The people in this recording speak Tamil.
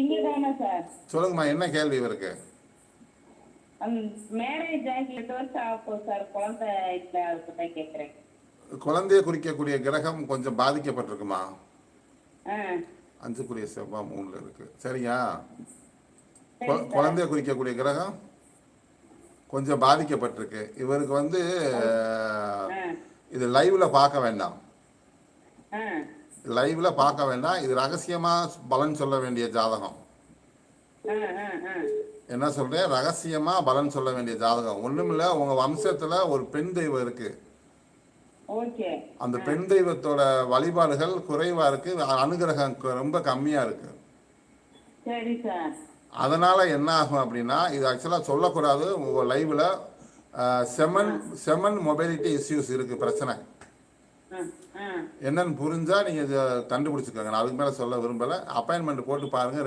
திங்கட்கிழமை சார். சொல்லுங்கம்மா, என்ன கேள்வி இவருக்கு? மேரேஜ் ஆகி 8 வருஷம் ஆகும் சார். குழந்தை இல்லை, அதுக்கு தான் கேட்குறேன். குழந்தையை குறிக்கக்கூடிய கிரகம் கொஞ்சம் பாதிக்கப்பட்டிருக்குமா? ஆ 5 செவ்வாய் 3 இருக்கு. சரியா? சரி சார். குழந்தையை குறிக்கக்கூடிய கிரகம் கொஞ்சம் பாதிக்கப்பட்டிருக்கு. இவருக்கு ஆ இது லைவ்ல பார்க்க வேண்டாம். ஆ லைவ்ல பார்க்க வேண்டாம். இது ரகசியமா பலன் சொல்ல வேண்டிய ஜாதகம். ஆ ஆ ஆ என்ன சொல்றேன்? ரகசியமா பலன் சொல்ல வேண்டிய ஜாதகம். ஒண்ணுமில்ல, உங்க வம்சத்துல ஒரு பெண் தெய்வம் இருக்கு. ஓகே. அந்த பெண் தெய்வத்தோட வழிபாடுகள் குறைவா இருக்கு, அனுகிரகம் ரொம்ப கம்மியா இருக்கு. சரி சார். அதனால என்ன ஆகும் அப்படின்னா, இது ஆக்சுவலா சொல்லக்கூடாது உங்க லைவ்ல. செமன் மொபைலிட்டி இஷ்யூஸ் இருக்கு, பிரச்சனை ஆ ஆ என்னன்னு புரிஞ்சா நீங்க கண்டுபிடிச்சுக்கோங்க. நான் அதுக்கு மேல சொல்ல விரும்பல. அப்பாயின்மெண்ட் போட்டு பாருங்க.